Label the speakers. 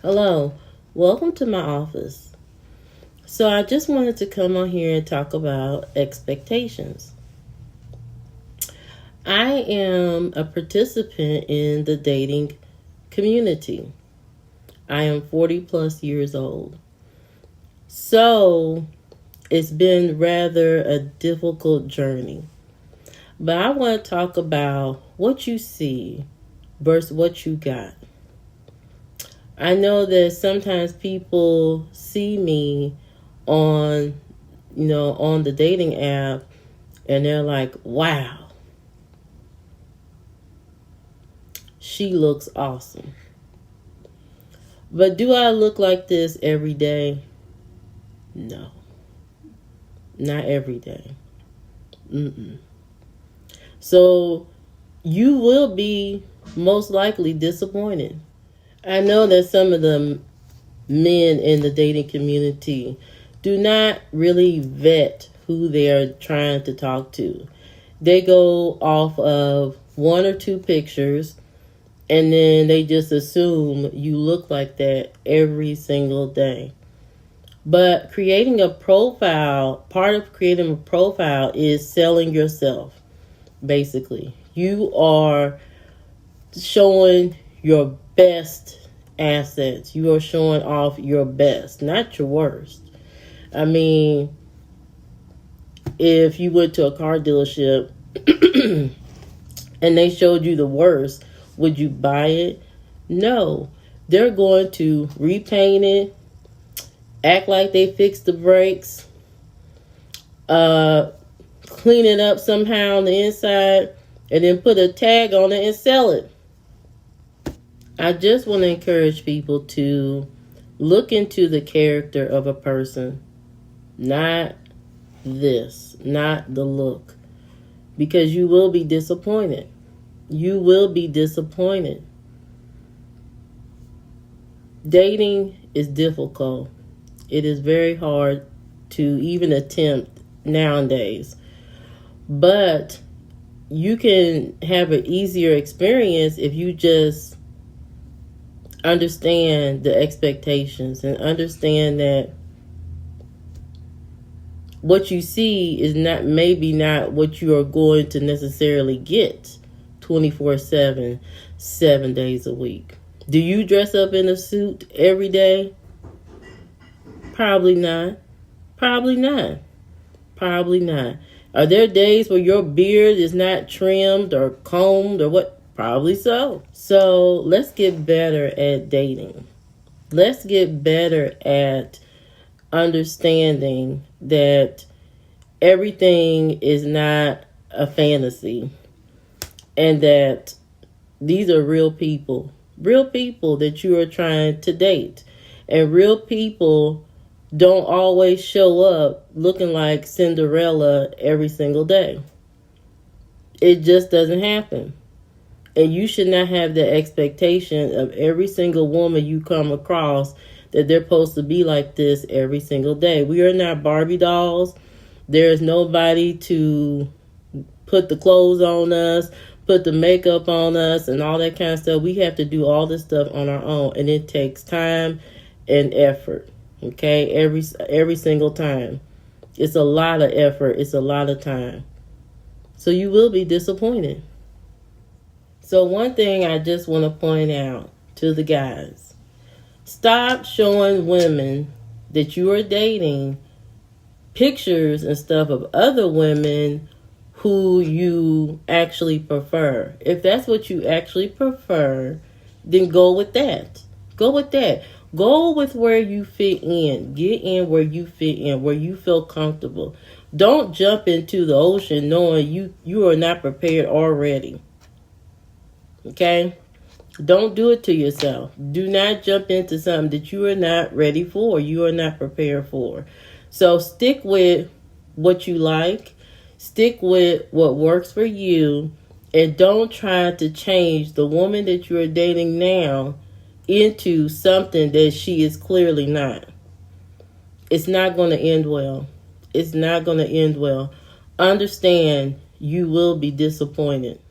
Speaker 1: Hello, welcome to my office. So, I just wanted to come on here and talk about expectations. I am a participant in the dating community. I am 40 plus years old. So, it's been rather a difficult journey. But I want to talk about what you see versus what you got. I know that sometimes people see me on, on the dating app and they're like, wow, she looks awesome. But do I look like this every day? No, not every day. Mm-mm. So you will be most likely disappointed. I know that some of the men in the dating community do not really vet who they are trying to talk to. They go off of one or two pictures and then they just assume you look like that every single day. But creating a profile, part of creating a profile is selling yourself, basically. You are showing your best assets. You are showing off your best, not your worst. I mean, if you went to a car dealership and they showed you the worst, would you buy it? No. They're going to repaint it, act like they fixed the brakes, clean it up somehow on the inside, and then put a tag on it and sell it. I just want to encourage people to look into the character of a person, not not the look, because you will be disappointed. You will be disappointed. Dating is difficult. It is very hard to even attempt nowadays. But you can have an easier experience if you just understand the expectations and understand that what you see is maybe not what you are going to necessarily get 24/7, 7 days a week. Do you dress up in a suit every day? Probably not. Probably not. Probably not. Are there days where your beard is not trimmed or combed or what? Probably so. So let's get better at dating. Let's get better at understanding that everything is not a fantasy and that these are real people that you are trying to date. And real people don't always show up looking like Cinderella every single day. It just doesn't happen. And you should not have the expectation of every single woman you come across that they're supposed to be like this every single day. We are not Barbie dolls. There is nobody to put the clothes on us, put the makeup on us, and all that kind of stuff. We have to do all this stuff on our own, and it takes time and effort. Okay, every single time. It's a lot of effort. It's a lot of time. So you will be disappointed. So one thing I just want to point out to the guys. Stop showing women that you are dating pictures and stuff of other women who you actually prefer. If that's what you actually prefer, then go with that. Go with that. Go with where you fit in. Get in where you fit in, where you feel comfortable. Don't jump into the ocean knowing you are not prepared already. Okay? Don't do it to yourself. Do not jump into something that you are not ready for, you are not prepared for. So stick with what you like. Stick with what works for you. And don't try to change the woman that you are dating now into something that she is clearly not. It's not going to end well. It's not going to end well. Understand you will be disappointed.